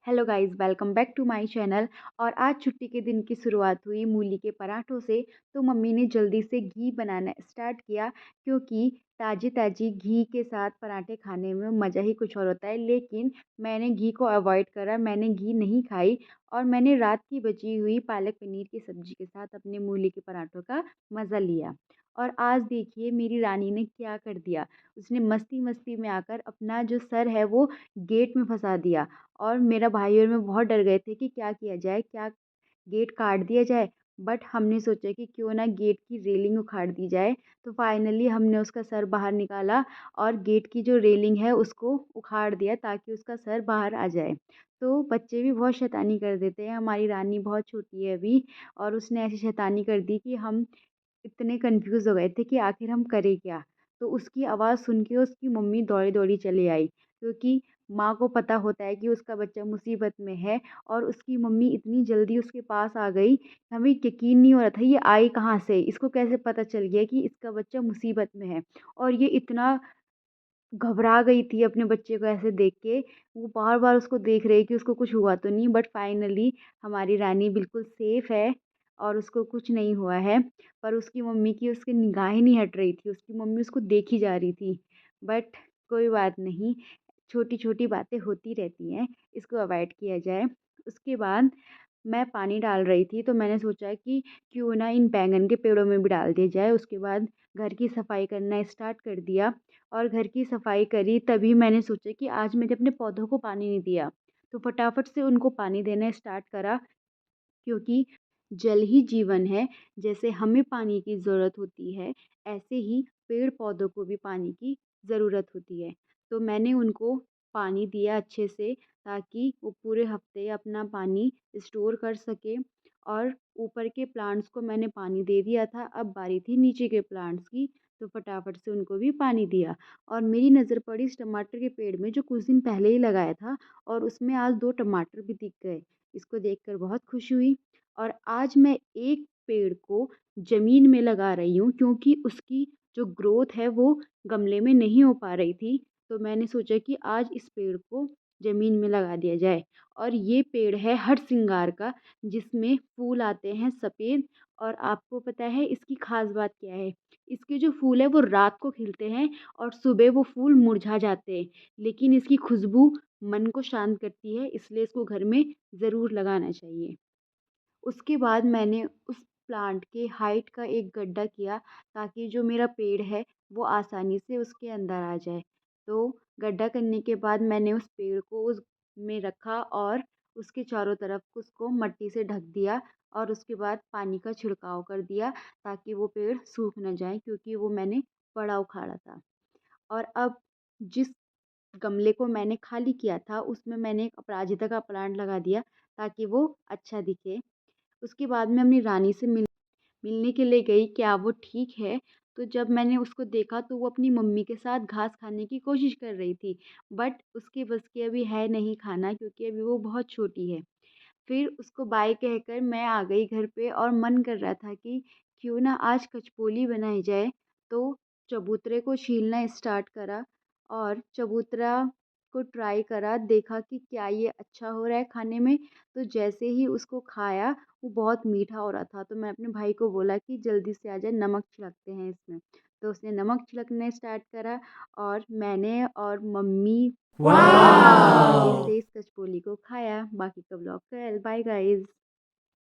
Hello guys, welcome back to my channel. और आज छुट्टी के दिन की शुरुआत हुई मूली के पराठों से। तो मम्मी ने जल्दी से घी बनाना स्टार्ट किया, क्योंकि ताज़ी ताज़ी घी के साथ पराठे खाने में मज़ा ही कुछ और होता है। लेकिन मैंने घी को अवॉइड करा, मैंने घी नहीं खाई। और मैंने रात की बची हुई पालक पनीर की सब्ज़ी के साथ अपने मूली के पराठों का मज़ा लिया। और आज देखिए मेरी रानी ने क्या कर दिया। उसने मस्ती मस्ती में आकर अपना जो सर है वो गेट में फंसा दिया। और मेरा भाई और मैं बहुत डर गए थे कि क्या किया जाए, क्या गेट काट दिया जाए। बट हमने सोचा कि क्यों ना गेट की रेलिंग उखाड़ दी जाए। तो फाइनली हमने उसका सर बाहर निकाला और गेट की जो रेलिंग है उसको उखाड़ दिया, ताकि उसका सर बाहर आ जाए। तो बच्चे भी बहुत शैतानी कर देते हैं, हमारी रानी बहुत छोटी है अभी। और उसने ऐसी शैतानी कर दी कि हम इतने कंफ्यूज हो गए थे कि आखिर हम करें क्या। तो उसकी आवाज़ सुन के उसकी मम्मी दौड़ी दौड़ी चली आई, क्योंकि माँ को पता होता है कि उसका बच्चा मुसीबत में है। और उसकी मम्मी इतनी जल्दी उसके पास आ गई, हमें यकीन नहीं हो रहा था ये आई कहाँ से, इसको कैसे पता चल गया कि इसका बच्चा मुसीबत में है। और ये इतना घबरा गई थी अपने बच्चे को ऐसे देख के। वो बार बार उसको देख रही कि उसको कुछ हुआ तो नहीं। बट फाइनली हमारी रानी बिल्कुल सेफ है और उसको कुछ नहीं हुआ है। पर उसकी मम्मी की उसकी निगाहें नहीं हट रही थी, उसकी मम्मी उसको देखी जा रही थी। बट कोई बात नहीं, छोटी छोटी बातें होती रहती हैं, इसको अवॉइड किया जाए। उसके बाद मैं पानी डाल रही थी, तो मैंने सोचा कि क्यों ना इन बैंगन के पेड़ों में भी डाल दिया जाए। उसके बाद घर की सफाई करना स्टार्ट कर दिया। और घर की सफाई करी तभी मैंने सोचा कि आज मैंने अपने पौधों को पानी नहीं दिया। तो फटाफट से उनको पानी देना स्टार्ट करा, क्योंकि जल ही जीवन है। जैसे हमें पानी की ज़रूरत होती है, ऐसे ही पेड़ पौधों को भी पानी की ज़रूरत होती है। तो मैंने उनको पानी दिया अच्छे से, ताकि वो पूरे हफ्ते अपना पानी स्टोर कर सके। और ऊपर के प्लांट्स को मैंने पानी दे दिया था, अब बारी थी नीचे के प्लांट्स की। तो फटाफट से उनको भी पानी दिया। और मेरी नज़र पड़ी इस टमाटर के पेड़ में जो कुछ दिन पहले ही लगाया था, और उसमें आज 2 टमाटर भी दिख गए। इसको देखकर बहुत खुशी हुई। और आज मैं एक पेड़ को ज़मीन में लगा रही हूँ, क्योंकि उसकी जो ग्रोथ है वो गमले में नहीं हो पा रही थी। तो मैंने सोचा कि आज इस पेड़ को ज़मीन में लगा दिया जाए। और ये पेड़ है हरसिंगार का, जिसमें फूल आते हैं सफ़ेद। और आपको पता है इसकी ख़ास बात क्या है? इसके जो फूल है वो रात को खिलते हैं और सुबह वो फूल मुरझा जाते हैं। लेकिन इसकी खुशबू मन को शांत करती है, इसलिए इसको घर में ज़रूर लगाना चाहिए। उसके बाद मैंने उस प्लांट के हाइट का एक गड्ढा किया, ताकि जो मेरा पेड़ है वो आसानी से उसके अंदर आ जाए। तो गड्ढा करने के बाद मैंने उस पेड़ को उस में रखा और उसके चारों तरफ उसको मिट्टी से ढक दिया। और उसके बाद पानी का छिड़काव कर दिया, ताकि वो पेड़ सूख न जाए, क्योंकि वो मैंने बड़ा उखाड़ा था। और अब जिस गमले को मैंने खाली किया था उसमें मैंने एक अपराजिता का प्लांट लगा दिया, ताकि वो अच्छा दिखे। उसके बाद मैं अपनी रानी से मिलने के लिए गई, क्या वो ठीक है? तो जब मैंने उसको देखा तो वो अपनी मम्मी के साथ घास खाने की कोशिश कर रही थी। बट उसके बस की अभी है नहीं खाना, क्योंकि अभी वो बहुत छोटी है। फिर उसको बाय कहकर मैं आ गई घर पे, और मन कर रहा था कि क्यों ना आज कचपोली बनाई जाए। तो चबूतरे को छीलना स्टार्ट करा और चबूतरा को ट्राई करा, देखा कि क्या ये अच्छा हो रहा है खाने में। तो जैसे ही उसको खाया, वो बहुत मीठा हो रहा था। तो मैं अपने भाई को बोला कि जल्दी से आ जा, नमक छिड़कते हैं इसमें। तो उसने नमक छिड़कना स्टार्ट करा, और मैंने और मम्मी बहुत मज़े वाओ! से इस कचपोली को खाया। बाकी का ब्लॉग कल। Bye guys.